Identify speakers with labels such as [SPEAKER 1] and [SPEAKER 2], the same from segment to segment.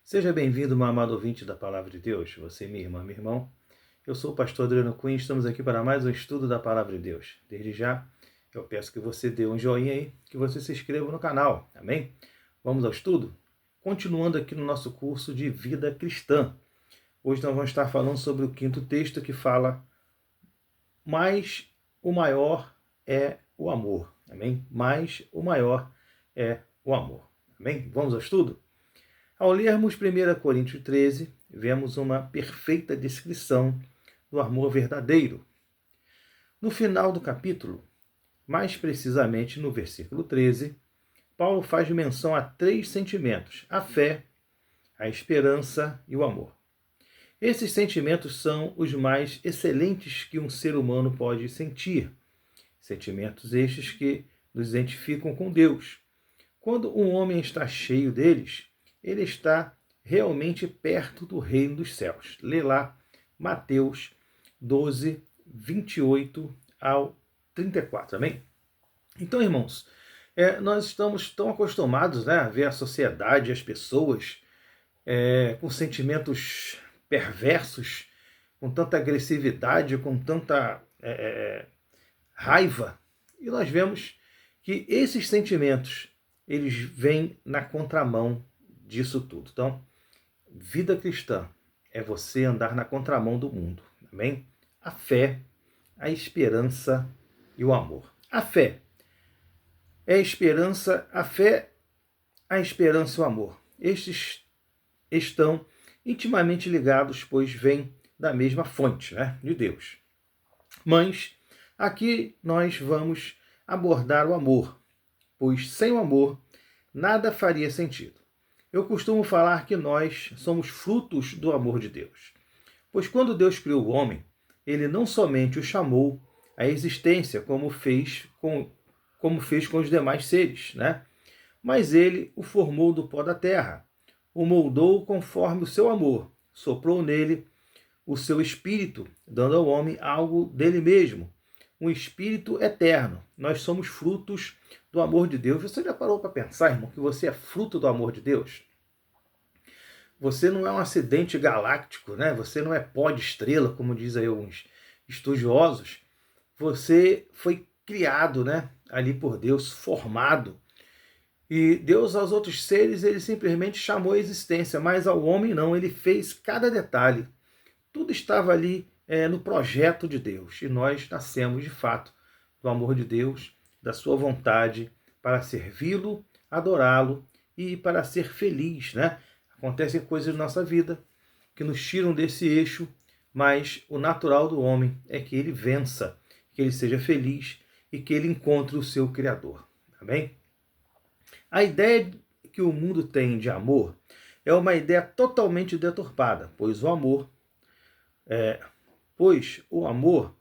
[SPEAKER 1] Seja bem-vindo, meu amado ouvinte da Palavra de Deus, você, minha irmã, meu irmão. Eu sou o pastor Adriano Cunha e estamos aqui para mais um estudo da Palavra de Deus. Desde já, eu peço que você dê um joinha aí, que você se inscreva no canal, amém? Vamos ao estudo? Continuando aqui no nosso curso de vida cristã. Hoje nós vamos estar falando sobre o quinto texto que fala: mas o maior é o amor, amém? Mas o maior é o amor, amém? Vamos ao estudo? Ao lermos 1 Coríntios 13, vemos uma perfeita descrição do amor verdadeiro. No final do capítulo, mais precisamente no versículo 13, Paulo faz menção a três sentimentos: a fé, a esperança e o amor. Esses sentimentos são os mais excelentes que um ser humano pode sentir. Sentimentos estes que nos identificam com Deus. Quando um homem está cheio deles, ele está realmente perto do reino dos céus. Lê lá Mateus 12, 28 ao 34, amém? Então, irmãos, nós estamos tão acostumados, né, a ver a sociedade, as pessoas com sentimentos perversos, com tanta agressividade, com tanta raiva, e nós vemos que esses sentimentos eles vêm na contramão disso tudo. Então, vida cristã é você andar na contramão do mundo, amém? A fé, a esperança e o amor. A fé é a esperança, a fé, a esperança e o amor. Estes estão intimamente ligados, pois vêm da mesma fonte, né, de Deus. Mas aqui nós vamos abordar o amor, pois sem o amor nada faria sentido. Eu costumo falar que nós somos frutos do amor de Deus. Pois quando Deus criou o homem, ele não somente o chamou à existência, como fez com os demais seres, né? Mas ele o formou do pó da terra, o moldou conforme o seu amor, soprou nele o seu espírito, dando ao homem algo dele mesmo, um espírito eterno. Nós somos frutos do amor de Deus. Você já parou para pensar, irmão, que você é fruto do amor de Deus? Você não é um acidente galáctico, né? Você não é pó de estrela, como dizem aí alguns estudiosos. Você foi criado, né, ali por Deus, formado. E Deus aos outros seres, ele simplesmente chamou a existência, mas ao homem não, ele fez cada detalhe. Tudo estava ali no projeto de Deus. E nós nascemos, de fato, do amor de Deus, da sua vontade, para servi-lo, adorá-lo e para ser feliz, né? Acontecem coisas na nossa vida que nos tiram desse eixo, mas o natural do homem é que ele vença, que ele seja feliz e que ele encontre o seu Criador. Amém? A ideia que o mundo tem de amor é uma ideia totalmente deturpada, pois o amor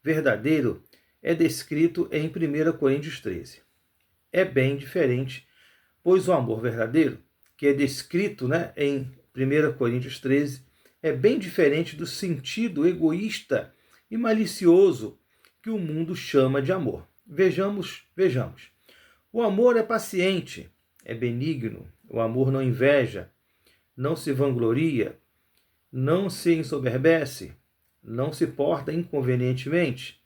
[SPEAKER 1] verdadeiro é descrito em 1 Coríntios 13. É bem diferente, pois o amor verdadeiro, que é descrito, né, em 1 Coríntios 13, é bem diferente do sentido egoísta e malicioso que o mundo chama de amor. Vejamos. O amor é paciente, é benigno, o amor não inveja, não se vangloria, não se ensoberbece, não se porta inconvenientemente,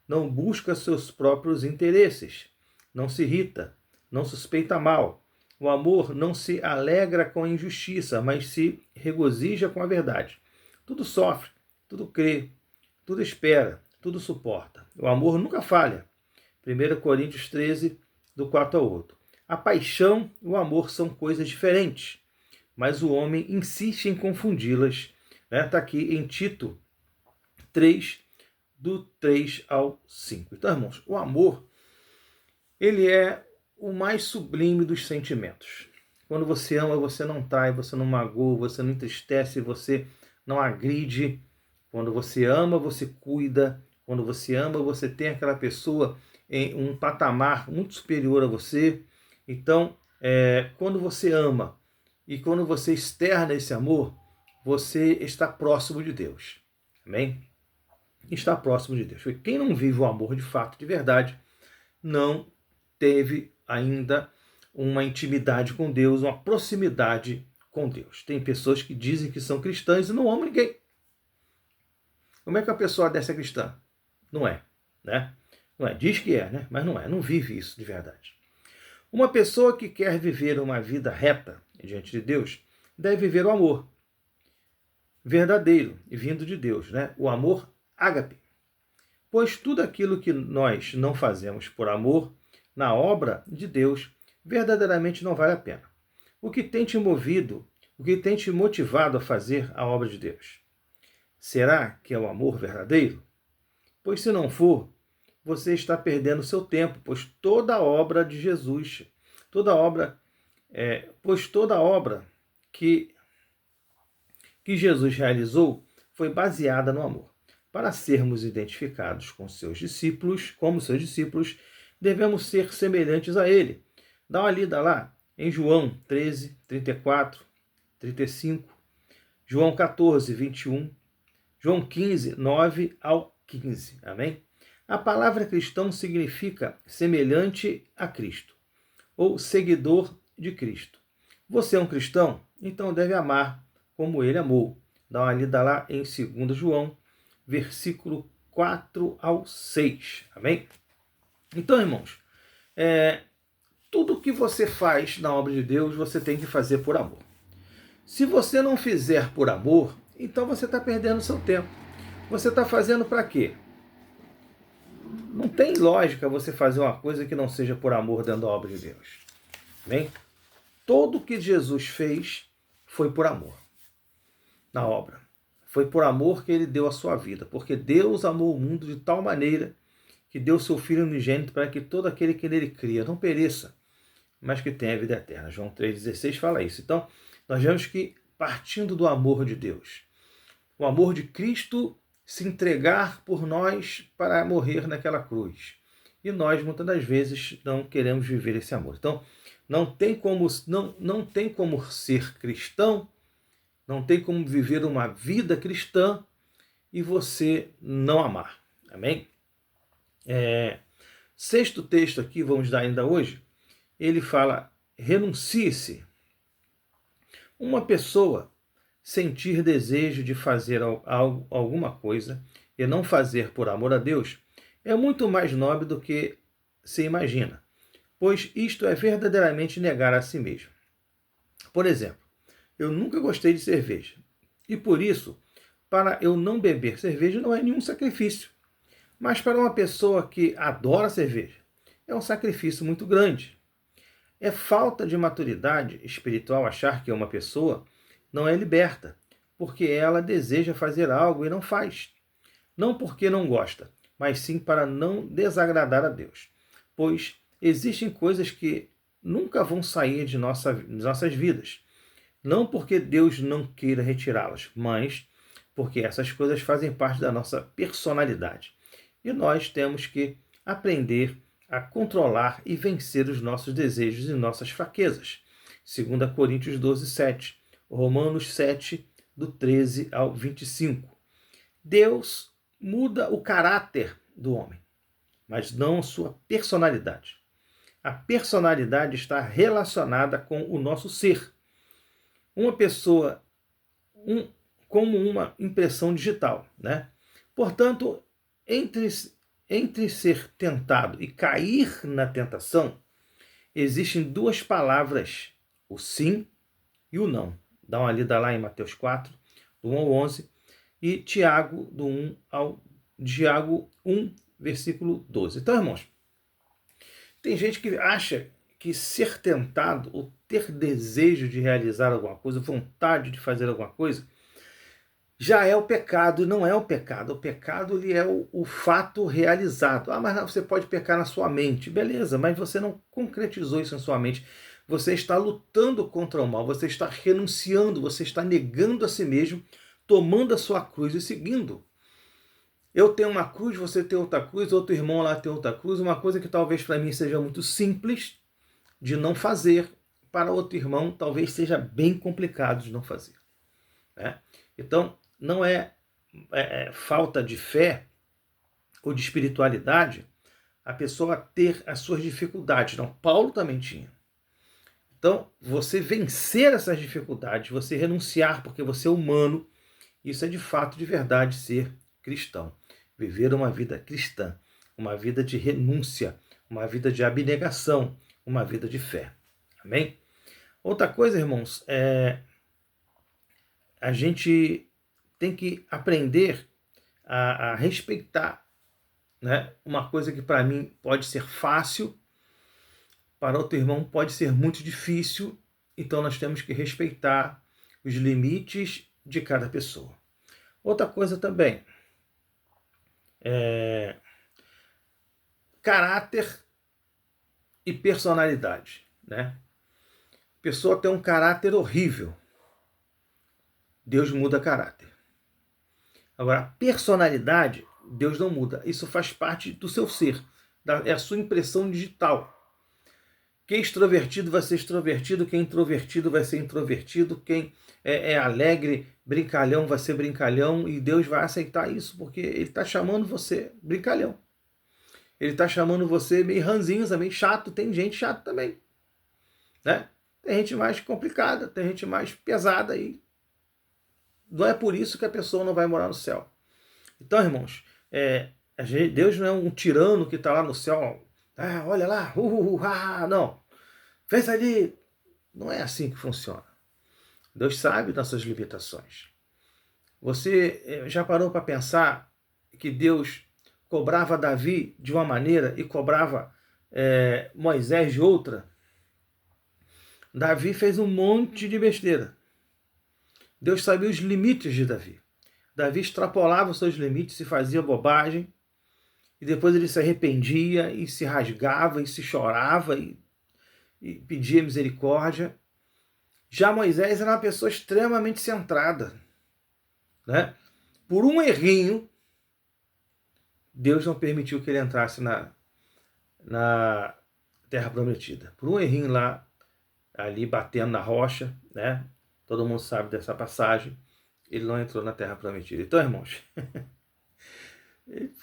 [SPEAKER 1] não busca seus próprios interesses, não se irrita, não suspeita mal. O amor não se alegra com a injustiça, mas se regozija com a verdade. Tudo sofre, tudo crê, tudo espera, tudo suporta. O amor nunca falha. 1 Coríntios 13, do 4 ao 8. A paixão e o amor são coisas diferentes, mas o homem insiste em confundi-las. Está aqui em Tito 3, do 3 ao 5. Então, irmãos, o amor, ele é o mais sublime dos sentimentos. Quando você ama, você não trai, você não magoa, você não entristece, você não agride. Quando você ama, você cuida. Quando você ama, você tem aquela pessoa em um patamar muito superior a você. Então, quando você ama e quando você externa esse amor, você está próximo de Deus. Amém? Está próximo de Deus. Quem não vive o amor de fato, de verdade, não teve ainda uma intimidade com Deus, uma proximidade com Deus. Tem pessoas que dizem que são cristãs e não amam ninguém. Como é que a pessoa dessa é cristã? Não é, né? Não é. Diz que é, né? Mas não é. Não vive isso de verdade. Uma pessoa que quer viver uma vida reta diante de Deus deve viver o amor verdadeiro e vindo de Deus, né? O amor ágape. Pois tudo aquilo que nós não fazemos por amor na obra de Deus verdadeiramente não vale a pena. O que tem te movido, o que tem te motivado a fazer a obra de Deus? Será que é o amor verdadeiro? Pois se não for, você está perdendo seu tempo, pois toda a obra de Jesus, pois toda a obra que Jesus realizou foi baseada no amor. Para sermos identificados com seus discípulos, como seus discípulos, devemos ser semelhantes a ele. Dá uma lida lá em João 13, 34, 35, João 14, 21, João 15, 9 ao 15. Amém? A palavra cristão significa semelhante a Cristo, ou seguidor de Cristo. Você é um cristão? Então deve amar como ele amou. Dá uma lida lá em 2 João, versículo 4 ao 6. Amém? Então, irmãos, tudo que você faz na obra de Deus, você tem que fazer por amor. Se você não fizer por amor, então você está perdendo seu tempo. Você está fazendo para quê? Não tem lógica você fazer uma coisa que não seja por amor dentro da obra de Deus. Amém? Tudo que Jesus fez foi por amor na obra. Foi por amor que ele deu a sua vida, porque Deus amou o mundo de tal maneira que deu seu Filho unigênito para que todo aquele que nele cria não pereça, mas que tenha a vida eterna. João 3,16 fala isso. Então, nós vemos que, partindo do amor de Deus, o amor de Cristo se entregar por nós para morrer naquela cruz. E nós, muitas das vezes, não queremos viver esse amor. Então, não tem como ser cristão, não tem como viver uma vida cristã e você não amar. Amém? Sexto texto aqui, vamos dar ainda hoje, ele fala, renuncie-se. Uma pessoa sentir desejo de fazer alguma coisa e não fazer por amor a Deus é muito mais nobre do que se imagina, pois isto é verdadeiramente negar a si mesmo. Por exemplo, eu nunca gostei de cerveja e por isso, para eu não beber cerveja não é nenhum sacrifício. Mas para uma pessoa que adora cerveja, é um sacrifício muito grande. É falta de maturidade espiritual achar que uma pessoa não é liberta, porque ela deseja fazer algo e não faz. Não porque não gosta, mas sim para não desagradar a Deus. Pois existem coisas que nunca vão sair de nossas vidas. Não porque Deus não queira retirá-las, mas porque essas coisas fazem parte da nossa personalidade. E nós temos que aprender a controlar e vencer os nossos desejos e nossas fraquezas. 2 Coríntios 12, 7. Romanos 7, do 13 ao 25. Deus muda o caráter do homem, mas não a sua personalidade. A personalidade está relacionada com o nosso ser. Uma pessoa como uma impressão digital, né? Portanto, entre ser tentado e cair na tentação, existem duas palavras, o sim e o não. Dá uma lida lá em Mateus 4, do 1 ao 11, e Tiago 1, versículo 12. Então, irmãos, tem gente que acha que ser tentado, ou ter desejo de realizar alguma coisa, vontade de fazer alguma coisa, já é o pecado, e não é o pecado. O pecado ele é o fato realizado. Mas não, você pode pecar na sua mente. Beleza, mas você não concretizou isso na sua mente. Você está lutando contra o mal, você está renunciando, você está negando a si mesmo, tomando a sua cruz e seguindo. Eu tenho uma cruz, você tem outra cruz, outro irmão lá tem outra cruz. Uma coisa que talvez para mim seja muito simples de não fazer, para outro irmão talvez seja bem complicado de não fazer. Né? Então, não é falta de fé ou de espiritualidade a pessoa ter as suas dificuldades. Não, Paulo também tinha. Então, você vencer essas dificuldades, você renunciar porque você é humano, isso é de fato, de verdade, ser cristão. Viver uma vida cristã, uma vida de renúncia, uma vida de abnegação, uma vida de fé. Amém? Outra coisa, irmãos, a gente tem que aprender a respeitar, né? Uma coisa que para mim pode ser fácil, para outro irmão pode ser muito difícil, então nós temos que respeitar os limites de cada pessoa. Outra coisa também, caráter e personalidade, né? A pessoa tem um caráter horrível, Deus muda caráter. Agora, a personalidade, Deus não muda. Isso faz parte do seu ser, é a sua impressão digital. Quem é extrovertido vai ser extrovertido, quem é introvertido vai ser introvertido, quem é alegre, brincalhão vai ser brincalhão, e Deus vai aceitar isso, porque Ele está chamando você brincalhão. Ele está chamando você meio ranzinza, meio chato, tem gente chata também, né? Tem gente mais complicada, tem gente mais pesada, e não é por isso que a pessoa não vai morar no céu. Então, irmãos, Deus não é um tirano que está lá no céu, olha lá, não, fez ali. Não é assim que funciona. Deus sabe das suas limitações. Você já parou para pensar que Deus cobrava Davi de uma maneira e cobrava Moisés de outra? Davi fez um monte de besteira. Deus sabia os limites de Davi. Davi extrapolava os seus limites e fazia bobagem, e depois ele se arrependia e se rasgava e se chorava e pedia misericórdia. Já Moisés era uma pessoa extremamente centrada, né? Por um errinho, Deus não permitiu que ele entrasse na Terra Prometida. Por um errinho lá, ali batendo na rocha, né? Todo mundo sabe dessa passagem. Ele não entrou na Terra Prometida. Então, irmãos,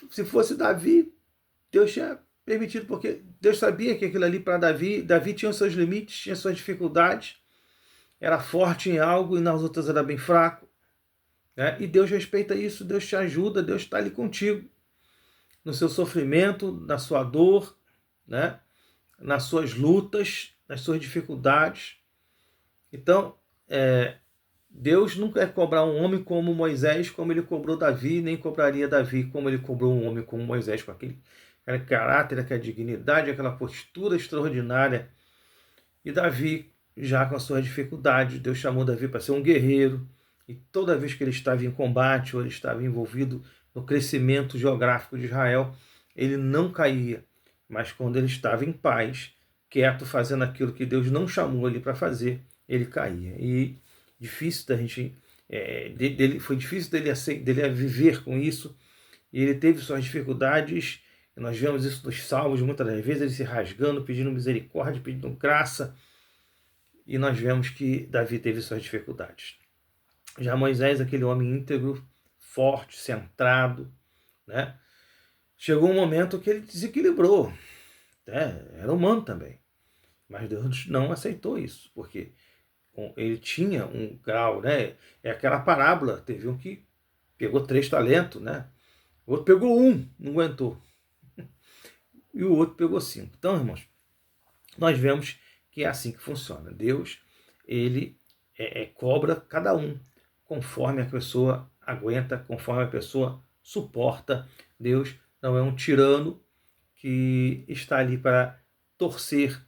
[SPEAKER 1] se fosse Davi, Deus tinha permitido, porque Deus sabia que aquilo ali para Davi tinha os seus limites, tinha suas dificuldades, era forte em algo e nas outras era bem fraco, né? E Deus respeita isso, Deus te ajuda, Deus está ali contigo, no seu sofrimento, na sua dor, né? Nas suas lutas, nas suas dificuldades. Então, Deus nunca vai cobrar um homem como Moisés, como ele cobrou Davi, nem cobraria Davi como ele cobrou um homem como Moisés, com aquele caráter, aquela dignidade, aquela postura extraordinária. E Davi, já com a sua dificuldade, Deus chamou Davi para ser um guerreiro, e toda vez que ele estava em combate, ou ele estava envolvido no crescimento geográfico de Israel, ele não caía. Mas quando ele estava em paz, quieto, fazendo aquilo que Deus não chamou ele para fazer, ele caía. E difícil da gente, foi difícil dele viver com isso, e ele teve suas dificuldades. Nós vemos isso nos Salmos, muitas das vezes ele se rasgando, pedindo misericórdia, pedindo graça, e nós vemos que Davi teve suas dificuldades. Já Moisés, aquele homem íntegro, forte, centrado, né? Chegou um momento que ele desequilibrou, era humano também, mas Deus não aceitou isso, porque ele tinha um grau, né? É aquela parábola, teve um que pegou 3 talentos, né? O outro pegou 1, não aguentou, e o outro pegou 5. Então, irmãos, nós vemos que é assim que funciona. Deus, ele cobra cada um conforme a pessoa aguenta, conforme a pessoa suporta. Deus não é um tirano que está ali para torcer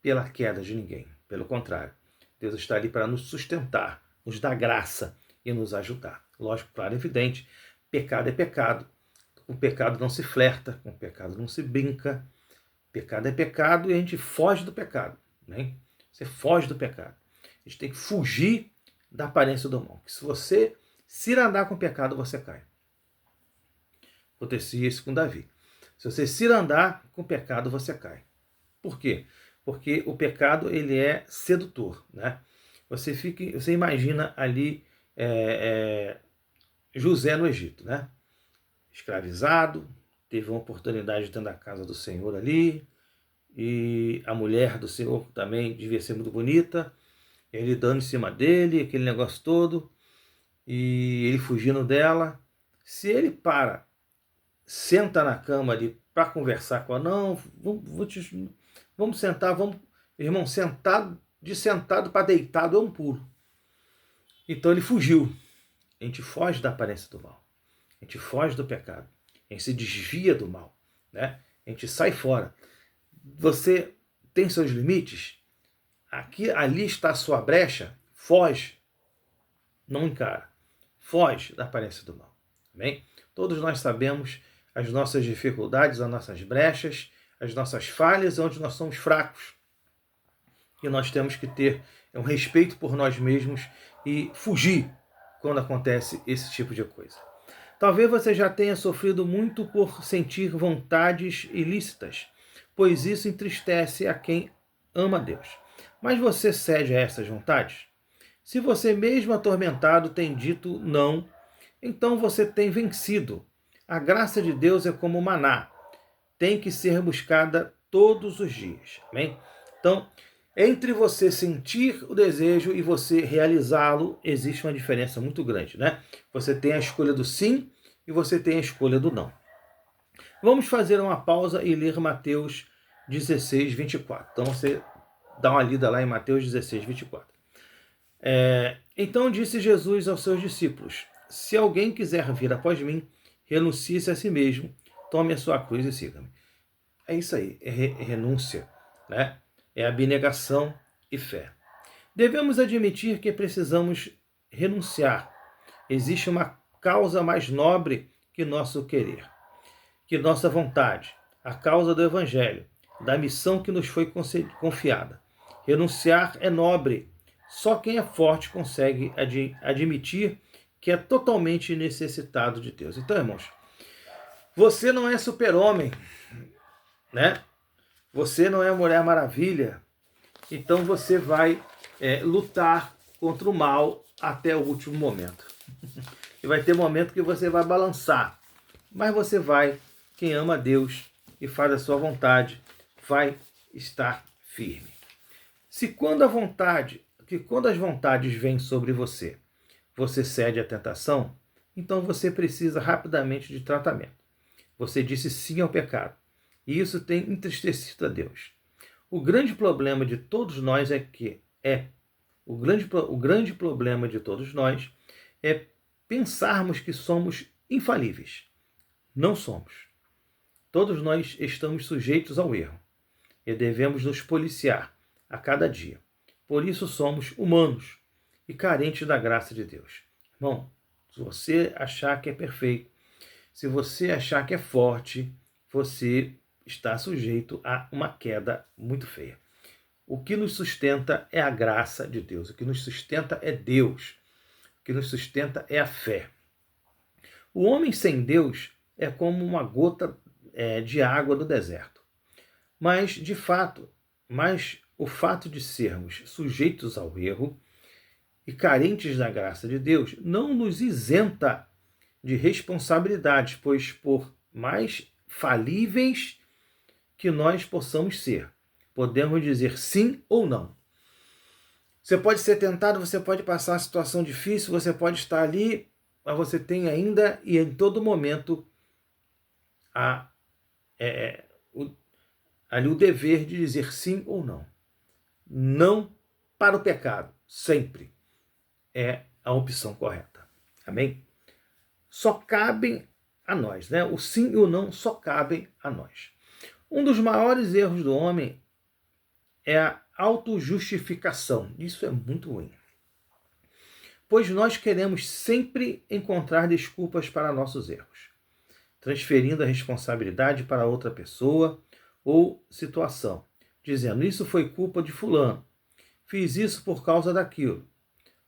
[SPEAKER 1] pela queda de ninguém. Pelo contrário, Deus está ali para nos sustentar, nos dar graça e nos ajudar. Lógico, claro, evidente, pecado é pecado. Com o pecado não se flerta, com o pecado não se brinca. Pecado é pecado e a gente foge do pecado, né? Você foge do pecado. A gente tem que fugir da aparência do mal. Que se você se andar com o pecado, você cai. Acontecia isso com Davi. Se você se andar com o pecado, você cai. Por quê? Porque o pecado, ele é sedutor, né? Você imagina ali José no Egito, né? Escravizado, teve uma oportunidade dentro da casa do Senhor ali, e a mulher do Senhor também devia ser muito bonita, ele dando em cima dele, aquele negócio todo, e ele fugindo dela. Se ele senta na cama ali para conversar com ela, não, vamos sentar, irmão, sentado para deitado é um pulo. Então ele fugiu. A gente foge da aparência do mal, a gente foge do pecado, a gente se desvia do mal, né? A gente sai fora. Você tem seus limites, ali está a sua brecha, foge, não encara, foge da aparência do mal. Amém? Todos nós sabemos as nossas dificuldades, as nossas brechas, as nossas falhas, onde nós somos fracos. E nós temos que ter um respeito por nós mesmos e fugir quando acontece esse tipo de coisa. Talvez você já tenha sofrido muito por sentir vontades ilícitas, pois isso entristece a quem ama Deus. Mas você cede a essas vontades? Se você mesmo atormentado tem dito não, então você tem vencido. A graça de Deus é como maná, tem que ser buscada todos os dias. Amém? Então, entre você sentir o desejo e você realizá-lo, existe uma diferença muito grande, né? Você tem a escolha do sim e você tem a escolha do não. Vamos fazer uma pausa e ler Mateus 16, 24. Então você dá uma lida lá em Mateus 16, 24. Então disse Jesus aos seus discípulos: se alguém quiser vir após mim, renuncie-se a si mesmo, tome a sua cruz e siga-me. É isso aí, é renúncia, né? É abnegação e fé. Devemos admitir que precisamos renunciar. Existe uma causa mais nobre que nosso querer, que nossa vontade, a causa do Evangelho, da missão que nos foi confiada. Renunciar é nobre. Só quem é forte consegue admitir que é totalmente necessitado de Deus. Então, irmãos, você não é super-homem, né? Você não é Mulher Maravilha. Então você vai lutar contra o mal até o último momento. E vai ter momento que você vai balançar. Mas você vai, quem ama a Deus e faz a sua vontade, vai estar firme. Quando as vontades vêm sobre você, você cede à tentação, então você precisa rapidamente de tratamento. Você disse sim ao pecado. E isso tem entristecido a Deus. O grande problema de todos nós o grande problema de todos nós é pensarmos que somos infalíveis. Não somos. Todos nós estamos sujeitos ao erro e devemos nos policiar a cada dia. Por isso somos humanos e carentes da graça de Deus. Irmão, se você achar que é perfeito, se você achar que é forte, você está sujeito a uma queda muito feia. O que nos sustenta é a graça de Deus. O que nos sustenta é Deus. O que nos sustenta é a fé. O homem sem Deus é como uma gota de água do deserto. Mas o fato de sermos sujeitos ao erro e carentes da graça de Deus não nos isenta de responsabilidades, pois por mais falíveis que nós possamos ser, podemos dizer sim ou não. Você pode ser tentado, você pode passar uma situação difícil, você pode estar ali, mas você tem ainda e em todo momento ali o dever de dizer sim ou não. Não para o pecado, sempre é a opção correta. Amém? Só cabem a nós, né? O sim e o não só cabem a nós. Um dos maiores erros do homem é a autojustificação. Isso é muito ruim. Pois nós queremos sempre encontrar desculpas para nossos erros, transferindo a responsabilidade para outra pessoa ou situação, dizendo: isso foi culpa de fulano, fiz isso por causa daquilo,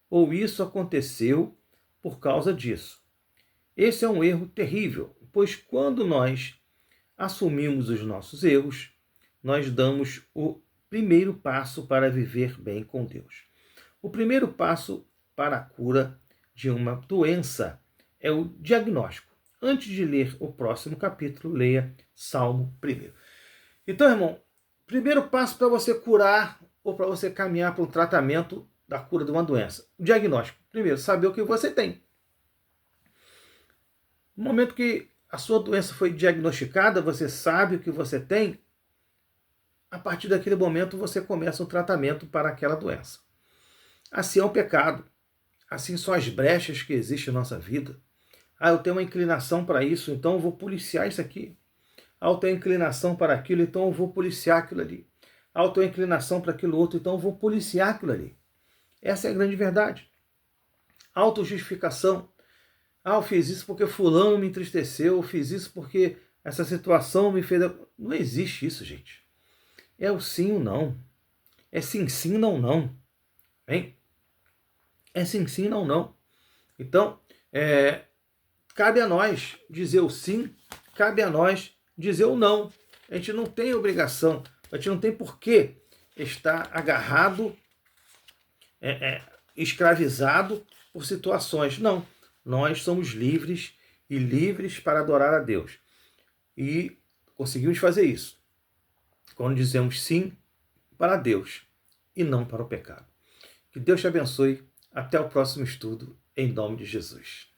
[SPEAKER 1] ou isso aconteceu por causa disso. Esse é um erro terrível, pois quando nós assumimos os nossos erros, nós damos o primeiro passo para viver bem com Deus. O primeiro passo para a cura de uma doença é o diagnóstico. Antes de ler o próximo capítulo, leia Salmo 1. Então, irmão, Primeiro passo para você curar ou para você caminhar para um tratamento da cura de uma doença. Diagnóstico. Primeiro, saber o que você tem. No momento que a sua doença foi diagnosticada, você sabe o que você tem, a partir daquele momento você começa um tratamento para aquela doença. Assim é o pecado. Assim são as brechas que existem na nossa vida. Ah, eu tenho uma inclinação para isso, então eu vou policiar isso aqui. Ah, eu tenho inclinação para aquilo, então eu vou policiar aquilo ali. Ah, eu tenho inclinação para aquilo outro, então eu vou policiar aquilo ali. Essa é a grande verdade. Autojustificação. Ah, eu fiz isso porque fulano me entristeceu, eu fiz isso porque essa situação me fez... Não existe isso, gente. É o sim ou não. É sim, sim, não, não. Hein? É sim, sim, não, não. Então, cabe a nós dizer o sim, cabe a nós dizer o não. A gente não tem obrigação, a gente não tem por que estar agarrado, escravizado por situações. Não, nós somos livres e livres para adorar a Deus. E conseguimos fazer isso quando dizemos sim para Deus e não para o pecado. Que Deus te abençoe. Até o próximo estudo, em nome de Jesus.